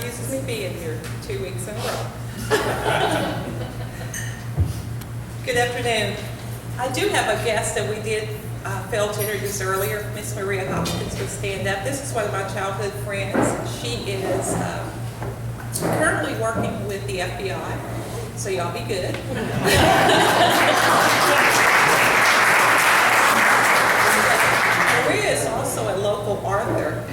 excuses me being here 2 weeks in a row. Good afternoon. I do have a guest that we did fail to introduce earlier. Miss Maria Hopkins would stand up. This is one of my childhood friends. She is currently working with the FBI, so y'all be good. Maria is also a local author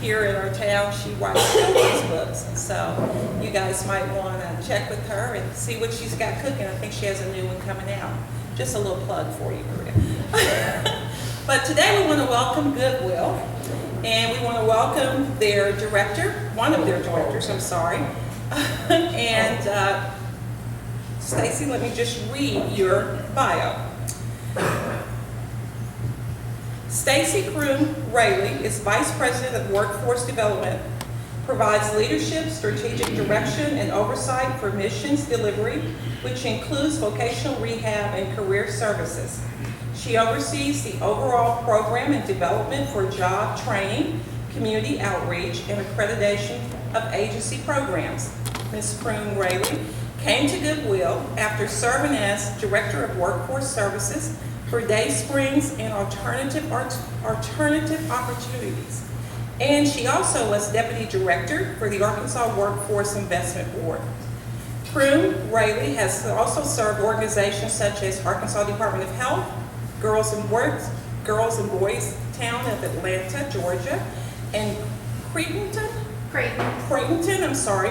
here in our town. She writes children's books, so you guys might want to check with her and see what she's got cooking. I think she has a new one coming out. Just a little plug for you, Maria. But today we want to welcome Goodwill, and we want to welcome their director, one of their directors, I'm sorry. And Stacy, let me just read your bio. Stacy Kroom Rayleigh is Vice President of Workforce Development, provides leadership, strategic direction, and oversight for missions delivery, which includes vocational rehab and career services. She oversees the overall program and development for job training, community outreach, and accreditation of agency programs. Ms. Kroom Rayleigh came to Goodwill after serving as Director of Workforce Services for Day Springs and alternative opportunities. And she also was Deputy Director for the Arkansas Workforce Investment Board. Kroom Rayleigh has also served organizations such as Arkansas Department of Health, Girls and Boys Town of Atlanta, Georgia, and Creighton,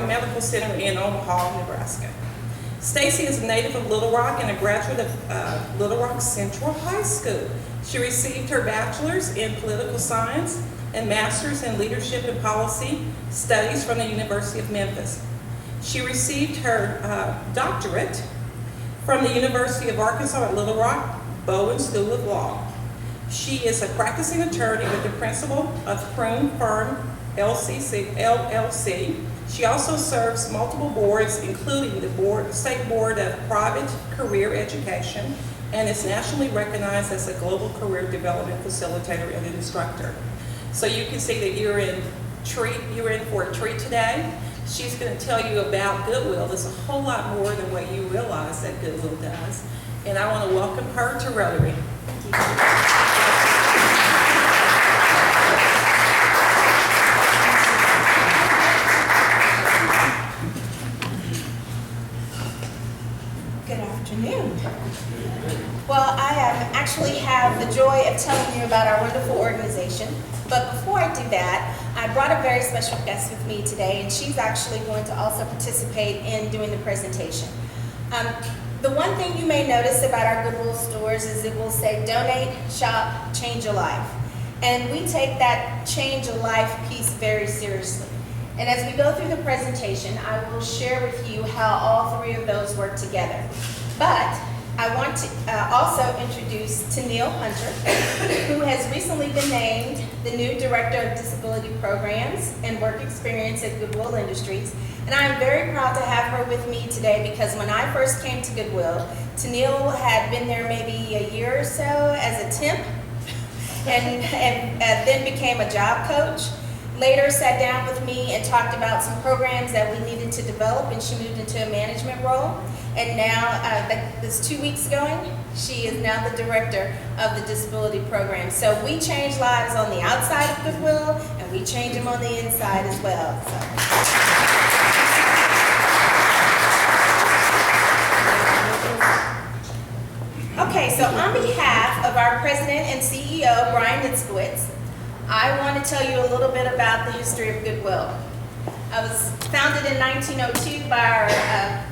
Medical Center in Omaha, Nebraska. Stacy is a native of Little Rock and a graduate of Little Rock Central High School. She received her bachelor's in political science and master's in leadership and policy studies from the University of Memphis. She received her doctorate from the University of Arkansas at Little Rock Bowen School of Law. She is a practicing attorney with the principal of Kroom Firm LLC. She also serves multiple boards, including the State Board of Private Career Education, and is nationally recognized as a global career development facilitator and instructor. So you can see that you're in for a treat today. She's going to tell you about Goodwill. There's a whole lot more than what you realize that Goodwill does. And I want to welcome her to Rotary. Thank you. Well, I actually have the joy of telling you about our wonderful organization. But before I do that, I brought a very special guest with me today, and she's actually going to also participate in doing the presentation. The one thing you may notice about our Goodwill stores is it will say donate, shop, change a life. And we take that change a life piece very seriously. And as we go through the presentation, I will share with you how all three of those work together. But I want to also introduce Neil Hunter, who has recently been named the new Director of Disability Programs and Work Experience at Goodwill Industries. And I'm very proud to have her with me today because when I first came to Goodwill, Neil had been there maybe a year or so as a temp and then became a job coach. Later sat down with me and talked about some programs that we needed to develop, and she moved into a management role. And now, this 2 weeks going, she is now the director of the disability program. So we change lives on the outside of Goodwill, and we change them on the inside as well. Okay, so on behalf of our president and CEO, Brian Nitzkowitz, I want to tell you a little bit about the history of Goodwill. I was founded in 1902 by our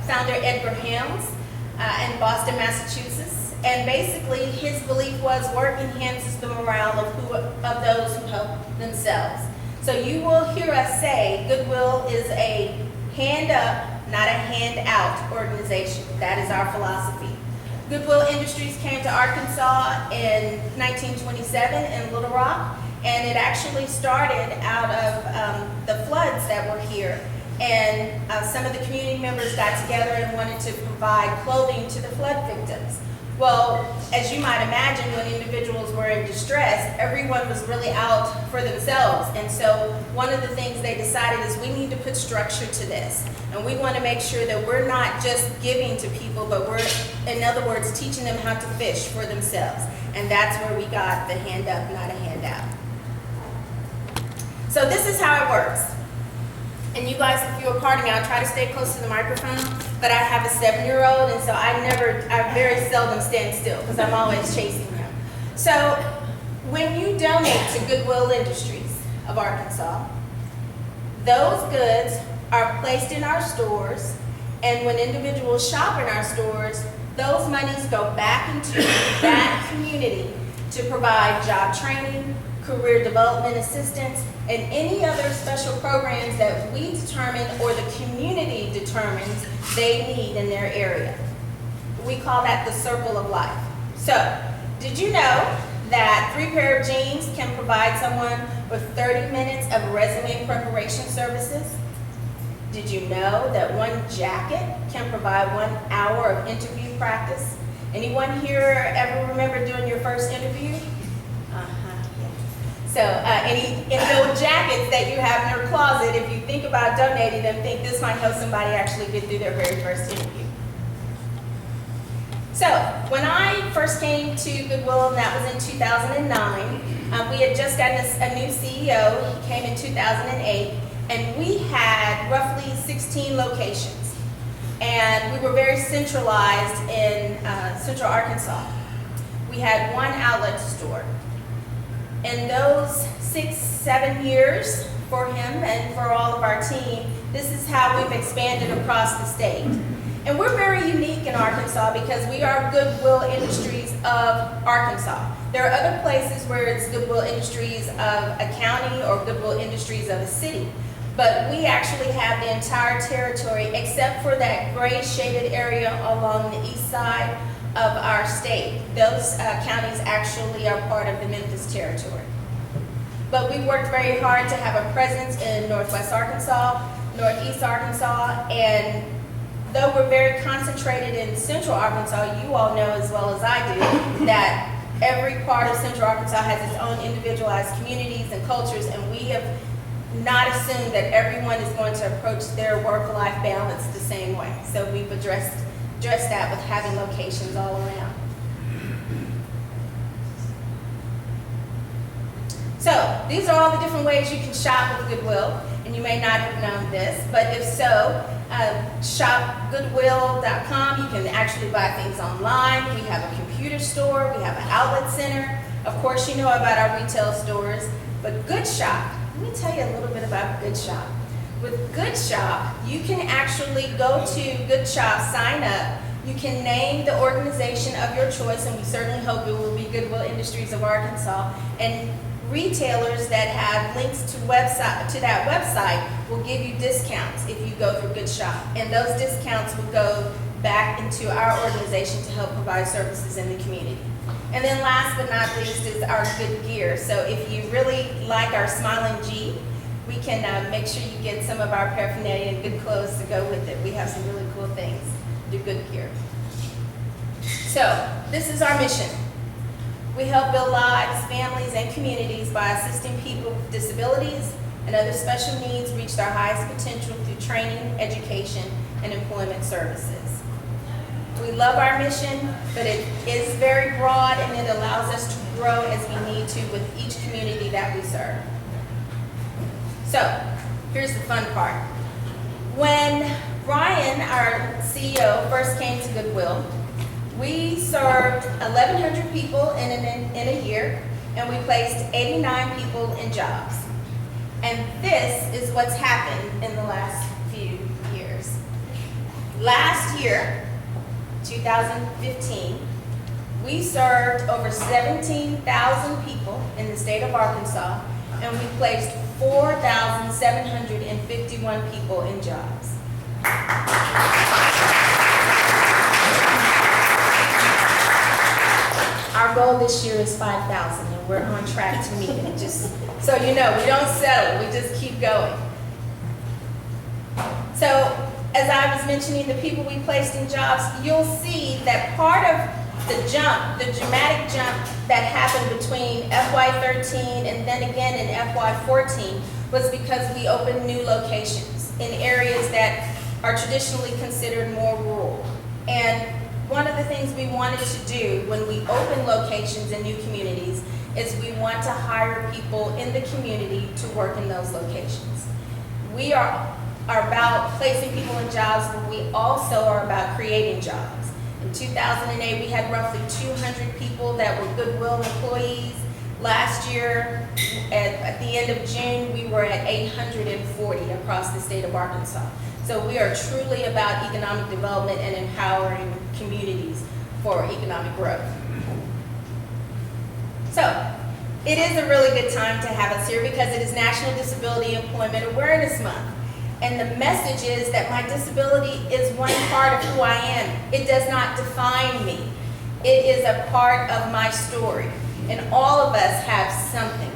founder, Edgar Helms, in Boston, Massachusetts. And basically, his belief was work enhances the morale of those who help themselves. So you will hear us say Goodwill is a hand up, not a hand out organization. That is our philosophy. Goodwill Industries came to Arkansas in 1927 in Little Rock. And it actually started out of the floods that were here. And some of the community members got together and wanted to provide clothing to the flood victims. Well, as you might imagine, when individuals were in distress, everyone was really out for themselves. And so one of the things they decided is we need to put structure to this. And we want to make sure that we're not just giving to people, but we're, in other words, teaching them how to fish for themselves. And that's where we got the hand up, not a handout. So this is how it works. And you guys, if you're parting, I'll try to stay close to the microphone, but I have a 7-year-old, and so I very seldom stand still because I'm always chasing him. So when you donate to Goodwill Industries of Arkansas, those goods are placed in our stores, and when individuals shop in our stores, those monies go back into that community to provide job training, career development assistance, and any other special programs that we determine or the community determines they need in their area. We call that the circle of life. So, did you know that 3 pair of jeans can provide someone with 30 minutes of resume preparation services? Did you know that 1 jacket can provide 1 hour of interview practice? Anyone here ever remember doing your first interview? So any those jackets that you have in your closet, if you think about donating them, think this might help somebody actually get through their very first interview. So when I first came to Goodwill, and that was in 2009, we had just gotten a new CEO. He came in 2008, and we had roughly 16 locations. And we were very centralized in Central Arkansas. We had 1 outlet store. In those 6-7 years for him and for all of our team, this is how we've expanded across the state. And we're very unique in Arkansas because we are Goodwill Industries of Arkansas. There are other places where it's Goodwill Industries of a county or Goodwill Industries of a city. But we actually have the entire territory except for that gray shaded area along the east side of our state. Those counties actually are part of the Memphis territory. But we worked very hard to have a presence in Northwest Arkansas, Northeast Arkansas, and though we're very concentrated in Central Arkansas, you all know as well as I do that every part of Central Arkansas has its own individualized communities and cultures, and we have not assumed that everyone is going to approach their work-life balance the same way. So we've addressed that with having locations all around. So these are all the different ways you can shop with Goodwill, and you may not have known this, but if so, shop goodwill.com. You can actually buy things online. We have a computer store. We have an outlet center. Of course, you know about our retail stores, but Good Shop, let me tell you a little bit about Good Shop. With Good Shop, you can actually go to Good Shop, sign up. You can name the organization of your choice, and we certainly hope it will be Goodwill Industries of Arkansas. And retailers that have links to that website will give you discounts if you go through Good Shop. And those discounts will go back into our organization to help provide services in the community. And then last but not least is our good gear. So if you really like our Smiling G, we can make sure you get some of our paraphernalia and good clothes to go with it. We have some really cool things to good gear. So this is our mission. We help build lives, families, and communities by assisting people with disabilities and other special needs reach their highest potential through training, education, and employment services. We love our mission, but it is very broad and it allows us to grow as we need to with each community that we serve. So, here's the fun part. When Brian, our CEO, first came to Goodwill, we served 1,100 people in a year, and we placed 89 people in jobs. And this is what's happened in the last few years. Last year, 2015, we served over 17,000 people in the state of Arkansas, and we placed 4,751 people in jobs. Our goal this year is 5,000, and we're on track to meet it. Just so you know, we don't settle, we just keep going. So, as I was mentioning the people we placed in jobs, you'll see that part of the dramatic jump that happened between FY13 and then again in FY14 was because we opened new locations in areas that are traditionally considered more rural. And one of the things we wanted to do when we open locations in new communities is we want to hire people in the community to work in those locations. We are about placing people in jobs, but we also are about creating jobs. In 2008, we had roughly 200 people that were Goodwill employees. Last year, at the end of June, we were at 840 across the state of Arkansas. So we are truly about economic development and empowering communities for economic growth. So it is a really good time to have us here because it is National Disability Employment Awareness Month. And the message is that my disability is one part of who I am. It does not define me. It is a part of my story. And all of us have something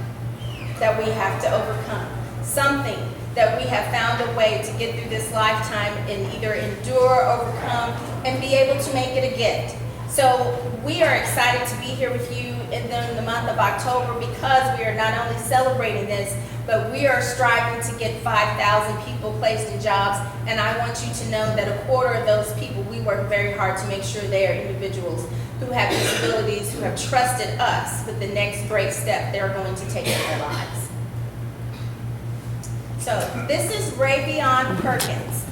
that we have to overcome, something that we have found a way to get through this lifetime and either endure, overcome, and be able to make it a gift. So we are excited to be here with you in the month of October because we are not only celebrating this, but we are striving to get 5,000 people placed in jobs. And I want you to know that a quarter of those people, we work very hard to make sure they are individuals who have disabilities, who have trusted us with the next great step they're going to take in their lives. So this is Rayvion Perkins.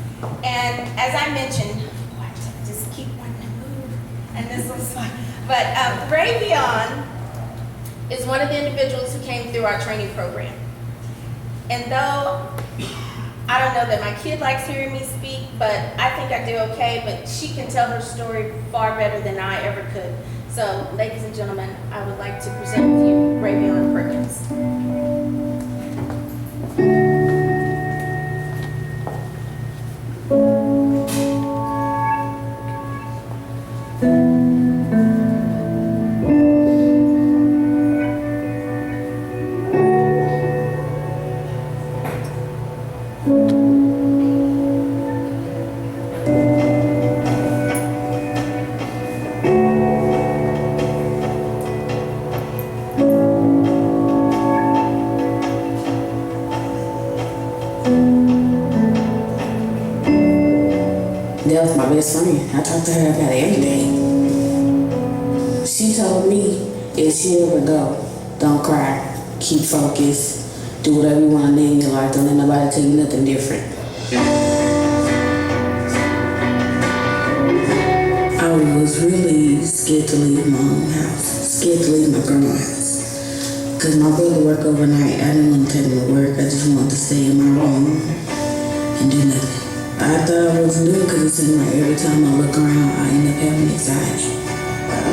And as I mentioned, I just keep wanting to move, and this was fun. But Rayvion is one of the individuals who came through our training program. And though I don't know that my kid likes hearing me speak, but I think I do okay, but she can tell her story far better than I ever could. So, ladies and gentlemen, I would like to present with you Rayvion Perkins. That was my best friend. I talk to her about it every day. She told me if she ever go, don't cry, keep focused, do whatever you want to live in your life, don't let nobody tell you nothing different. I was really scared to leave my own house, scared to leave my grandma's. Because my brother worked overnight. I didn't want to take him to work. I just wanted to stay in my room and do nothing. I thought I wasn't doing it because it seemed like every time I look around, I end up having anxiety.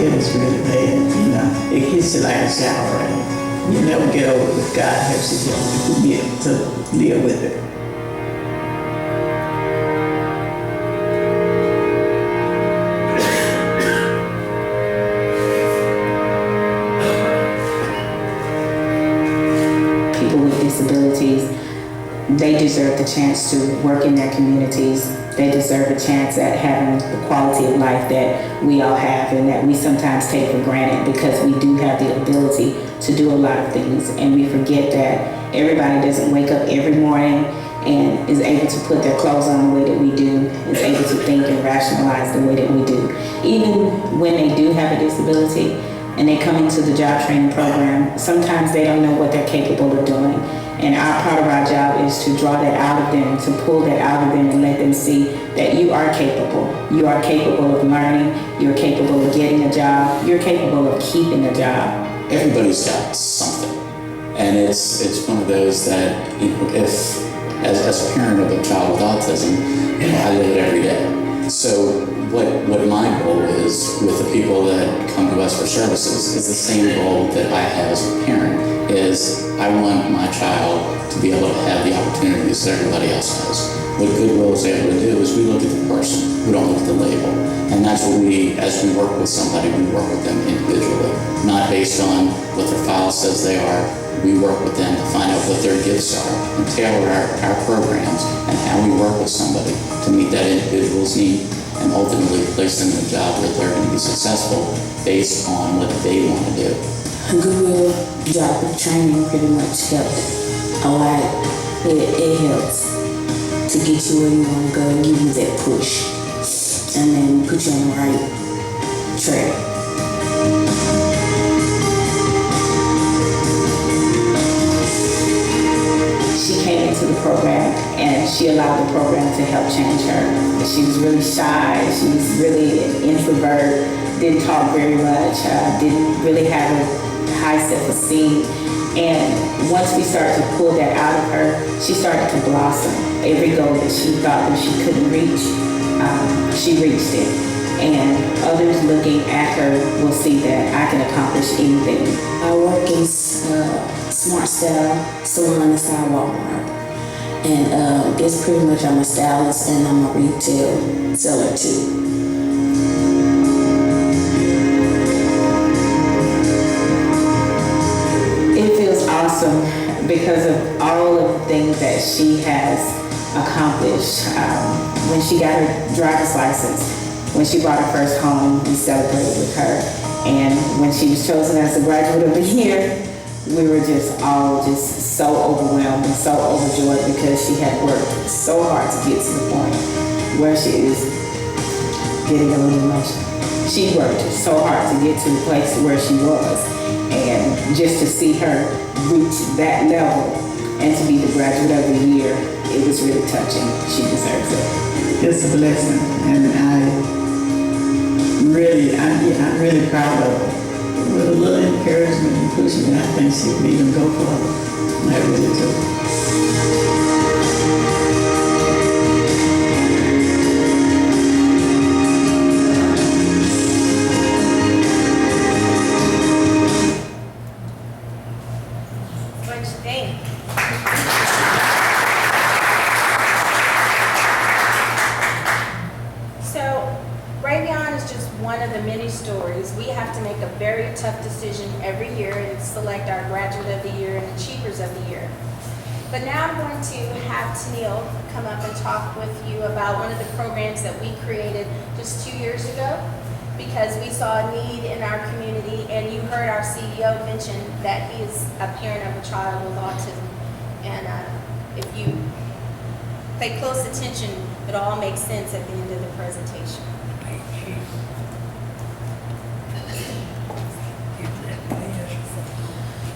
It was really bad, It hits you like a shower rain. You never get over it, but God helps you get to live with it. People with disabilities, they deserve the chance to work in their communities. They deserve a chance at having the quality of life that we all have and that we sometimes take for granted because we do have the ability to do a lot of things, and we forget that everybody doesn't wake up every morning and is able to put their clothes on the way that we do, is able to think and rationalize the way that we do. Even when they do have a disability and they come into the job training program, sometimes they don't know what they're capable of doing. And part of our job is to draw that out of them, to pull that out of them and let them see that you are capable. You are capable of learning, you're capable of getting a job, you're capable of keeping a job. Everybody's got something. And it's one of those that, if, as a parent of a child with autism, I live it every day. So what my goal is with the people that come to us for services is the same goal that I have as a parent, is I want my child to be able to have the opportunities that everybody else has. What Goodwill is able to do is we look at the person, we don't look at the label. And that's what as we work with somebody, we work with them individually, not based on what their file says they are. We work with them to find out what their gifts are and tailor our programs and how we work with somebody to meet that individual's need. and ultimately place them in a job where they're going to be successful based on what they want to do. Goodwill job training pretty much helped a lot. It helps to get you where you want to go, give you that push, and then put you on the right track. She came into the program and she allowed the program to help change her. She was really shy, she was really an introvert, didn't talk very much, didn't really have a high self-esteem. And once we started to pull that out of her, she started to blossom. Every goal that she thought that she couldn't reach, she reached it. And others looking at her will see that I can accomplish anything. I work in Smart Style Salon inside Walmart. And it's pretty much I'm a stylist and I'm a retail seller too. It feels awesome because of all of the things that she has accomplished. When she got her driver's license, when she bought her first home, we celebrated with her. And when she was chosen as the graduate of the year, we were just all so overwhelmed and so overjoyed because she had worked so hard to get to the point where she is getting a little emotional. She worked so hard to get to the place where she was. And just to see her reach that level and to be the graduate of the year, it was really touching. She deserves it. It's a blessing, and I'm really proud of her. With a little encouragement and pushing, I think she can even go further. I really do. What you think? So, Ravion is just one of the many stories. We have to make a very tough decision every year and select our graduate of the year and achievers of the year. But now I'm going to have Tennille come up and talk with you about one of the programs that we created just 2 years ago because we saw a need in our community, and you heard our CEO mention that he is a parent of a child with autism. And if you pay close attention, it all makes sense at the end of the presentation.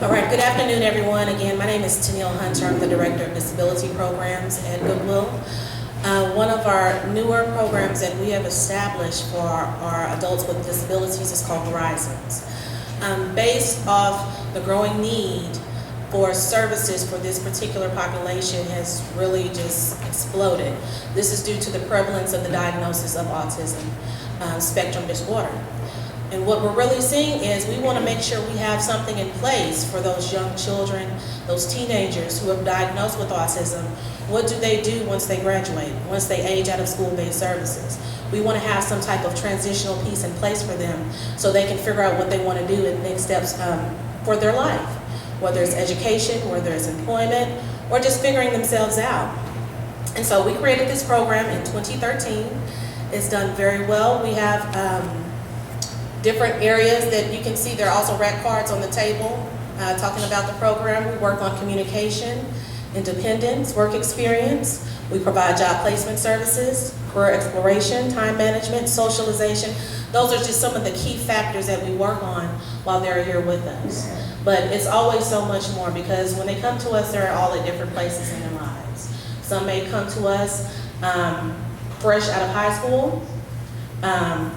All right, good afternoon, everyone. Again, my name is Tennille Hunter. I'm the Director of Disability Programs at Goodwill. One of our newer programs that we have established for our adults with disabilities is called Horizons. Based off the growing need for services for this particular population has really just exploded. This is due to the prevalence of the diagnosis of autism spectrum disorder. And what we're really seeing is we want to make sure we have something in place for those young children, those teenagers who have diagnosed with autism. What do they do once they graduate, once they age out of school-based services? We want to have some type of transitional piece in place for them so they can figure out what they want to do and next steps for their life, whether it's education, whether it's employment, or just figuring themselves out. And so we created this program in 2013. It's done very well. We have different areas that you can see. There are also red cards on the table talking about the program. We work on communication, independence, work experience. We provide job placement services, career exploration, time management, socialization. Those are just some of the key factors that we work on while they're here with us. But it's always so much more because when they come to us, they're all at different places in their lives. Some may come to us fresh out of high school,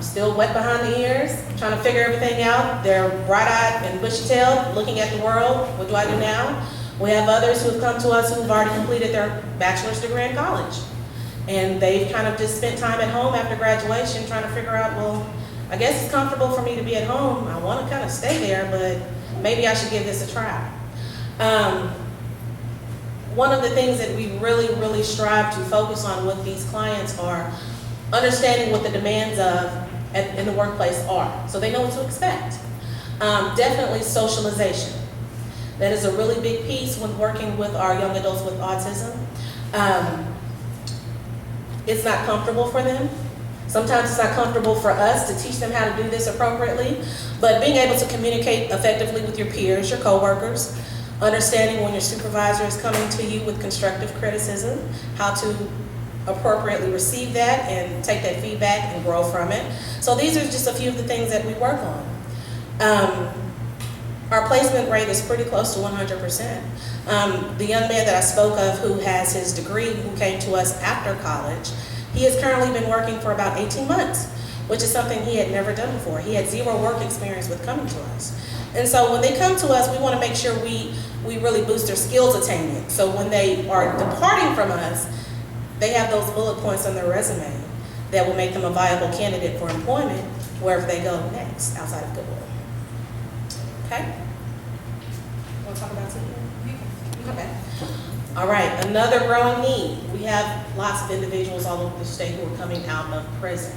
still wet behind the ears, trying to figure everything out. They're bright-eyed and bushy-tailed, looking at the world. What do I do now? We have others who have come to us who've already completed their bachelor's degree in college. And they've kind of just spent time at home after graduation trying to figure out, well, I guess it's comfortable for me to be at home. I want to kind of stay there, but maybe I should give this a try. One of the things that we really strive to focus on with these clients are understanding what the demands in the workplace are, so they know what to expect. Definitely socialization. That is a really big piece when working with our young adults with autism. It's not comfortable for them, Sometimes it's not comfortable for us to teach them how to do this appropriately, but being able to communicate effectively with your peers, your coworkers, understanding when your supervisor is coming to you with constructive criticism, how to appropriately receive that and take that feedback and grow from it. So these are just a few of the things that we work on. Our placement rate is pretty close to 100%. The young man that I spoke of who has his degree, who came to us after college, he has currently been working for about 18 months, which is something he had never done before. He had 0 work experience with coming to us. And so when they come to us, we want to make sure we really boost their skills attainment. So when they are departing from us, they have those bullet points on their resume that will make them a viable candidate for employment wherever they go next outside of Goodwill. Okay? Want to talk about something? Okay. All right, another growing need. We have lots of individuals all over the state who are coming out of prison.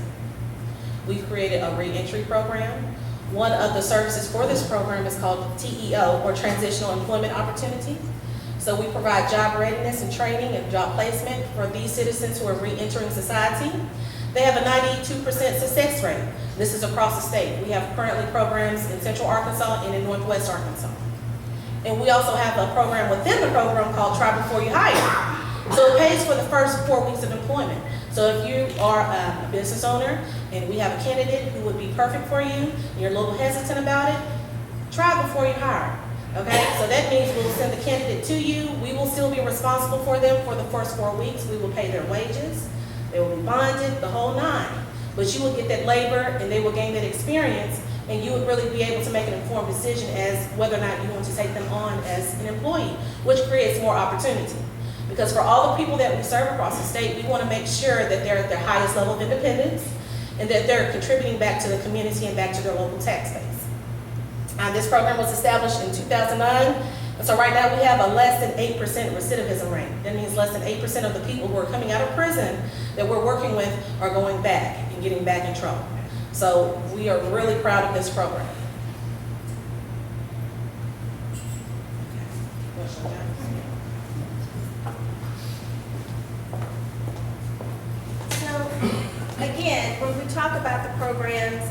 We've created a reentry program. One of the services for this program is called TEO, or Transitional Employment Opportunity. So we provide job readiness and training and job placement for these citizens who are reentering society. They have a 92% success rate. This is across the state. We have currently programs in Central Arkansas and in Northwest Arkansas. And we also have a program within the program called Try Before You Hire. So it pays for the first 4 weeks of employment. So if you are a business owner and we have a candidate who would be perfect for you, and you're a little hesitant about it, try before you hire. Okay, so that means we'll send the candidate to you. We will still be responsible for them for the first 4 weeks. We will pay their wages. They will be bonded, the whole 9. But you will get that labor and they will gain that experience, and you would really be able to make an informed decision as whether or not you want to take them on as an employee, which creates more opportunity. Because for all the people that we serve across the state, we want to make sure that they're at their highest level of independence and that they're contributing back to the community and back to their local tax base. This program was established in 2009, and so right now we have a less than 8% recidivism rate. That means less than 8% of the people who are coming out of prison that we're working with are going back and getting back in trouble. So we are really proud of this program. So, again, when we talk about the programs,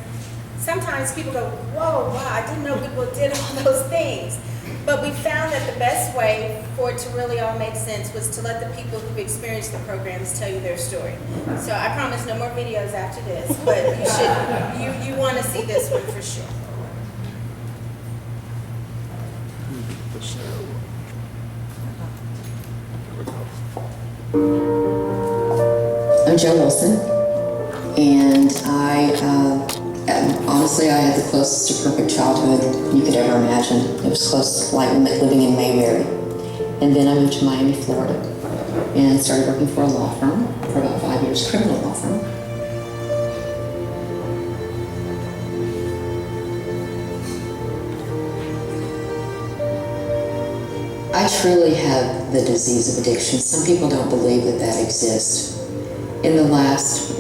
sometimes people go, whoa, wow, I didn't know Goodwill did all those things. But we found that the best way for it to really all make sense was to let the people who've experienced the programs tell you their story. So I promise no more videos after this, but you want to see this one for sure. I'm Joe Wilson, and honestly, I had the closest to perfect childhood you could ever imagine. It was close, like living in Mayberry. And then I moved to Miami, Florida, and started working for a law firm for about 5 years, criminal law firm. I truly have the disease of addiction. Some people don't believe that that exists. In the last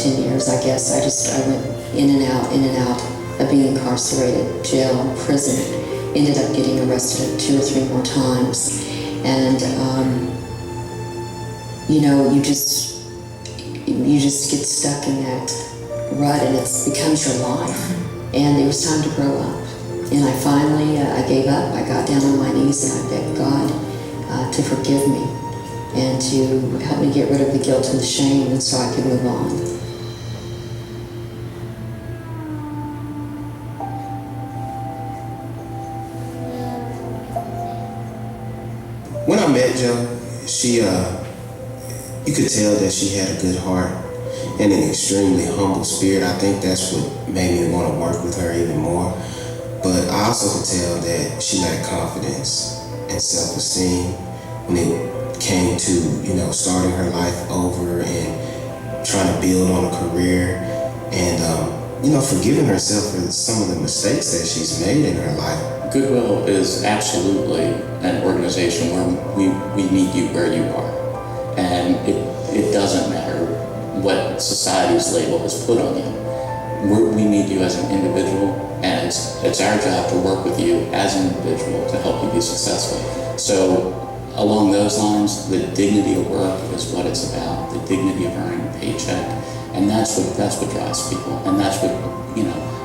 10 years, I guess, I went in and out of being incarcerated, jail, prison. Ended up getting arrested 2 or 3 more times. And, you just get stuck in that rut, and it becomes your life. And it was time to grow up. And I finally, I gave up. I got down on my knees and I begged God to forgive me and to help me get rid of the guilt and the shame, and so I could move on. When I met Jo, she, you could tell that she had a good heart and an extremely humble spirit. I think that's what made me want to work with her even more. But I also could tell that she lacked confidence and self-esteem when it came to, starting her life over and trying to build on a career and, forgiving herself for some of the mistakes that she's made in her life. Goodwill is absolutely an organization where we meet you where you are. And it doesn't matter what society's label has put on you. We meet you as an individual, and it's our job to work with you as an individual to help you be successful. So along those lines, the dignity of work is what it's about, the dignity of earning a paycheck. And that's what drives people. And that's what,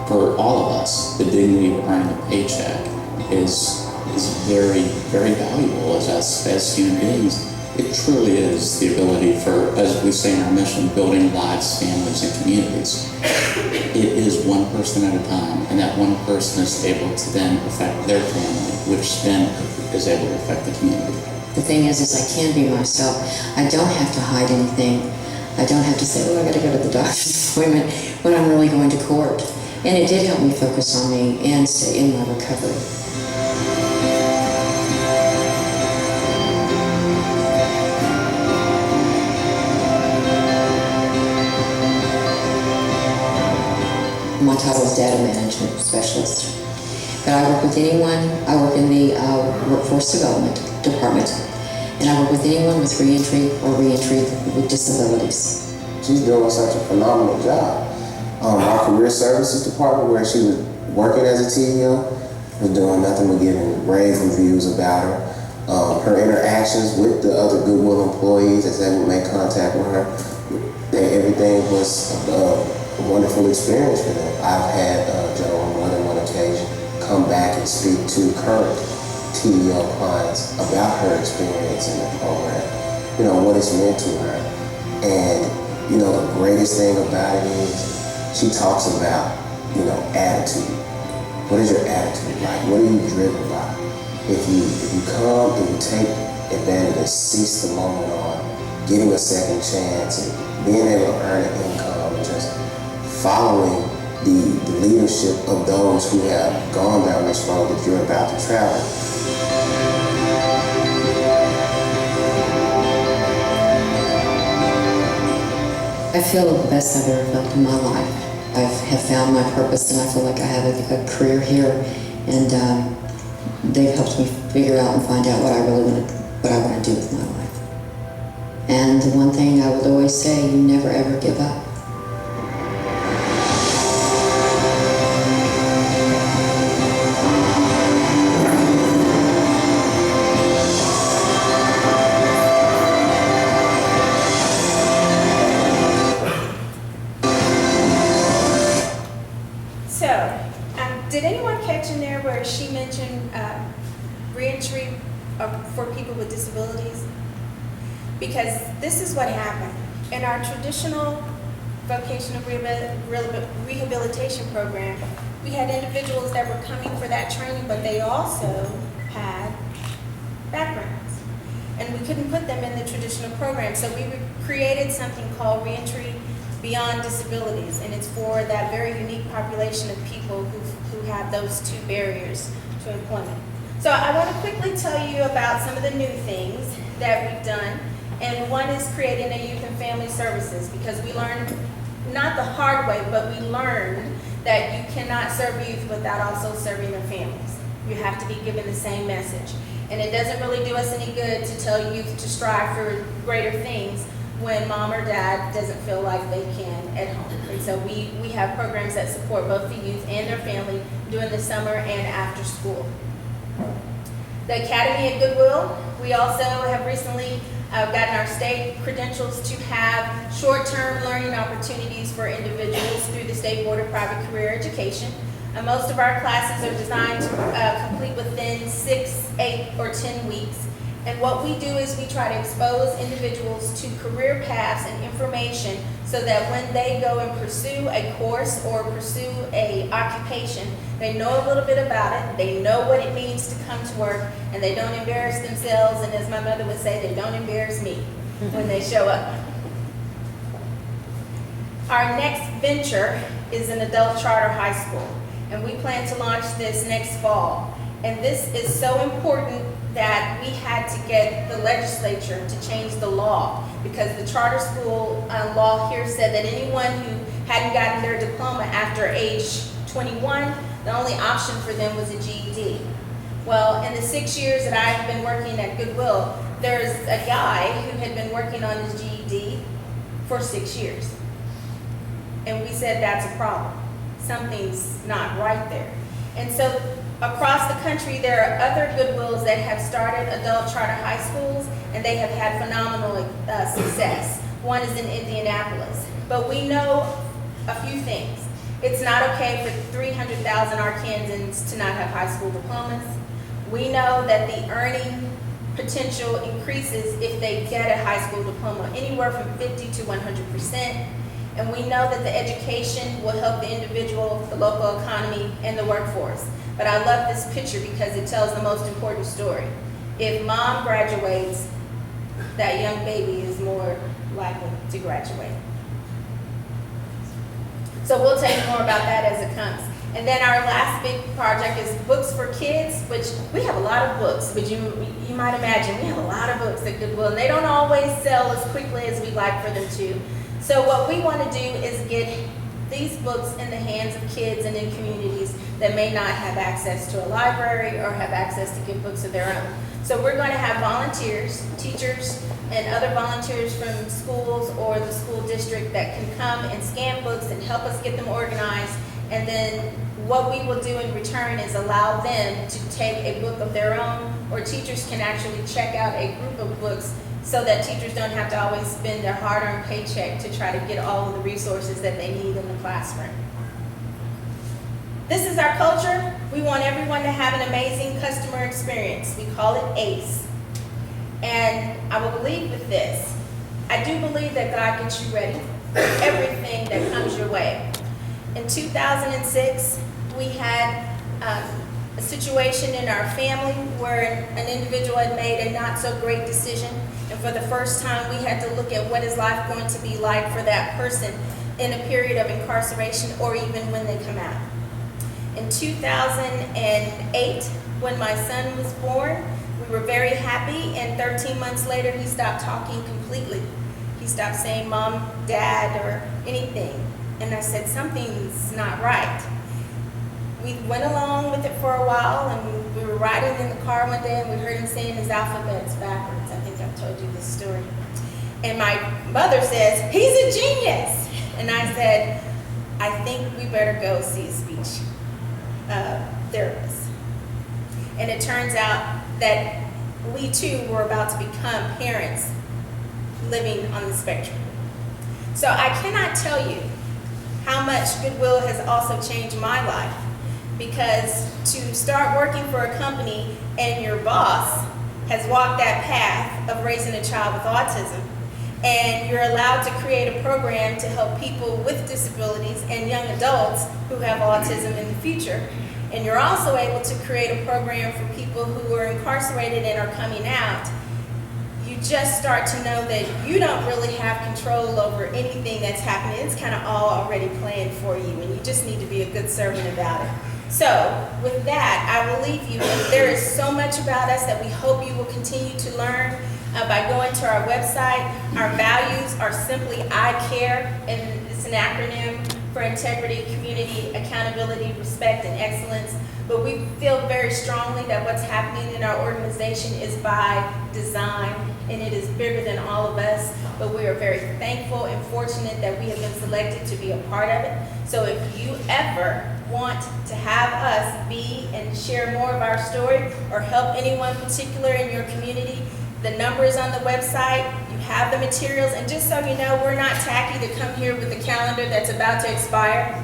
for all of us, the dignity of earning a paycheck is very, very valuable as human beings. It truly is the ability for, as we say in our mission, building lives, families, and communities. It is one person at a time, and that one person is able to then affect their family, which then is able to affect the community. The thing is I can be myself. I don't have to hide anything. I don't have to say, oh, I got to go to the doctor's appointment when I'm really going to court. And it did help me focus on me and stay in my recovery. My title is Data Management Specialist. But I work with anyone. I work in the Workforce Development Department. And I work with anyone with reentry or reentry with disabilities. She's doing such a phenomenal job. Our Career Services Department, where she was working as a TEO, was doing nothing but giving rave reviews about her. Her interactions with the other Goodwill employees as they would make contact with her, everything was a wonderful experience for them. I've had Joe on more than one occasion come back and speak to current TEO clients about her experience in the program, what it's meant to her. And, the greatest thing about it is she talks about, attitude. What is your attitude like? What are you driven by? If you come and you take advantage and seize the moment on getting a second chance and being able to earn an income and just following the leadership of those who have gone down this road that you're about to travel. I feel the best I've ever felt in my life. I have found my purpose, and I feel like I have a career here, and they've helped me figure out and find out what I want to do with my life. And the one thing I would always say, you never ever give up. Did anyone catch in there where she mentioned reentry for people with disabilities? Because this is what happened. In our traditional vocational rehabilitation program, we had individuals that were coming for that training, but they also had backgrounds. And we couldn't put them in the traditional program. So we created something called Reentry Beyond Disabilities, and it's for that very unique population of people who have those two barriers to employment. So I want to quickly tell you about some of the new things that we've done, and one is creating a youth and family services, because we learned, not the hard way, but we learned that you cannot serve youth without also serving their families. You have to be given the same message. And it doesn't really do us any good to tell youth to strive for greater things when mom or dad doesn't feel like they can at home. And so we have programs that support both the youth and their family during the summer and after school. The Academy at Goodwill, we also have recently gotten our state credentials to have short-term learning opportunities for individuals through the State Board of Private Career Education. Most of our classes are designed to complete within 6, 8, or 10 weeks. And what we do is we try to expose individuals to career paths and information so that when they go and pursue a course or pursue a occupation, they know a little bit about it, they know what it means to come to work, and they don't embarrass themselves, and as my mother would say, they don't embarrass me when they show up. Our next venture is an adult charter high school, and we plan to launch this next fall. And this is so important that we had to get the legislature to change the law, because the charter school law here said that anyone who hadn't gotten their diploma after age 21, the only option for them was a GED. Well, in the 6 years that I've been working at Goodwill, there's a guy who had been working on his GED for 6 years. And we said that's a problem. Something's not right there. And so Across the country, there are other Goodwills that have started adult charter high schools, and they have had phenomenal success. One is in Indianapolis. But we know a few things. It's not okay for 300,000 Arkansans to not have high school diplomas. We know that the earning potential increases if they get a high school diploma, anywhere from 50 to 100%. And we know that the education will help the individual, the local economy, and the workforce. But I love this picture because it tells the most important story. If mom graduates, that young baby is more likely to graduate. So we'll tell you more about that as it comes. And then our last big project is books for kids, which we have a lot of books, but you might imagine we have a lot of books at Goodwill, and they don't always sell as quickly as we'd like for them to. So what we want to do is get these books in the hands of kids and in communities that may not have access to a library or have access to get books of their own. So we're going to have volunteers, teachers, and other volunteers from schools or the school district that can come and scan books and help us get them organized. And then what we will do in return is allow them to take a book of their own, or teachers can actually check out a group of books so that teachers don't have to always spend their hard-earned paycheck to try to get all of the resources that they need in the classroom. This is our culture. We want everyone to have an amazing customer experience. We call it ACE. And I will leave with this. I do believe that God gets you ready for everything that comes your way. In 2006, we had a situation in our family where an individual had made a not so great decision. And for the first time, we had to look at what is life going to be like for that person in a period of incarceration or even when they come out. In 2008, when my son was born, we were very happy, and 13 months later, he stopped talking completely. He stopped saying mom, dad, or anything. And I said, something's not right. We went along with it for a while, and we were riding in the car one day, and we heard him saying his alphabets backwards. I think I've told you this story. And my mother says, he's a genius. And I said, I think we better go see a speech therapist. And it turns out that we too were about to become parents living on the spectrum. So I cannot tell you how much Goodwill has also changed my life, because to start working for a company and your boss has walked that path of raising a child with autism, and you're allowed to create a program to help people with disabilities and young adults who have autism in the future, and you're also able to create a program for people who are incarcerated and are coming out, you just start to know that you don't really have control over anything that's happening. It's kind of all already planned for you, and you just need to be a good servant about it. So with that, I will leave you. There is so much about us that we hope you will continue to learn by going to our website. Our values are simply I care, and it's an acronym for integrity, community, accountability, respect, and excellence. But we feel very strongly that what's happening in our organization is by design, and it is bigger than all of us. But we are very thankful and fortunate that we have been selected to be a part of it. So if you ever want to have us be and share more of our story or help anyone particular in your community, the number is on the website. You have the materials, and just so you know, we're not tacky to come here with a calendar that's about to expire.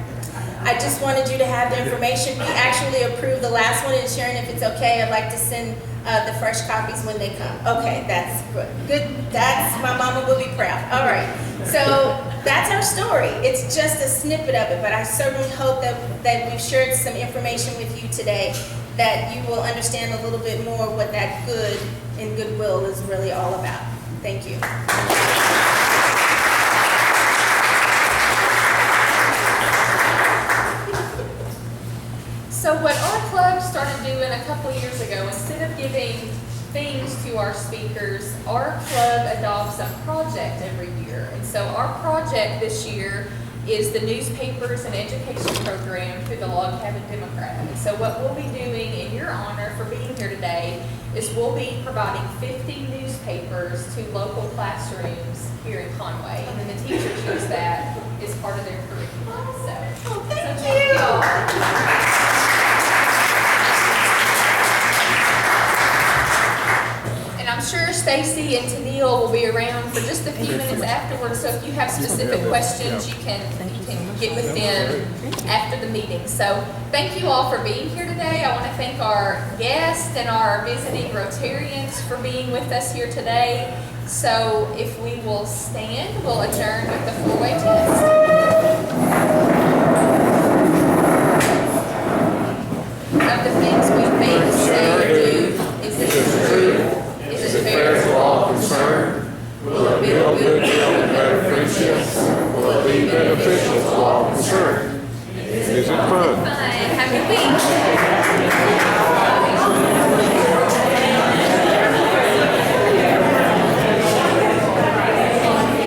I just wanted you to have the information. We actually approved the last one, and Sharon, if it's okay, I'd like to send the fresh copies when they come. Okay, that's good. Good. That's, my mama will be proud. All right. So that's our story. It's just a snippet of it, but I certainly hope that we've shared some information with you today, that you will understand a little bit more what that good in Goodwill is really all about. Thank you. So what our club started doing a couple of years ago, instead of giving themes to our speakers, our club adopts a project every year. And so our project this year is the newspapers and education program through the Log Cabin Democrat. And so what we'll be doing in your honor for being here today is we'll be providing 50 newspapers to local classrooms here in Conway. And then the teachers use that as part of their curriculum. So, Thank you. sure Stacy and Tennille will be around for just a few minutes afterwards, so if you have specific questions, you can get with them after the meeting. So thank you all for being here today. I want to thank our guests and our visiting Rotarians for being with us here today. So if we will stand, we'll adjourn with the four-way test. Of the things we think, say, or do, is it true? Is it fair to all concerned? Will it build goodwill and better friendships? Will it be beneficial to all concerned? Is it fun? Have a good week.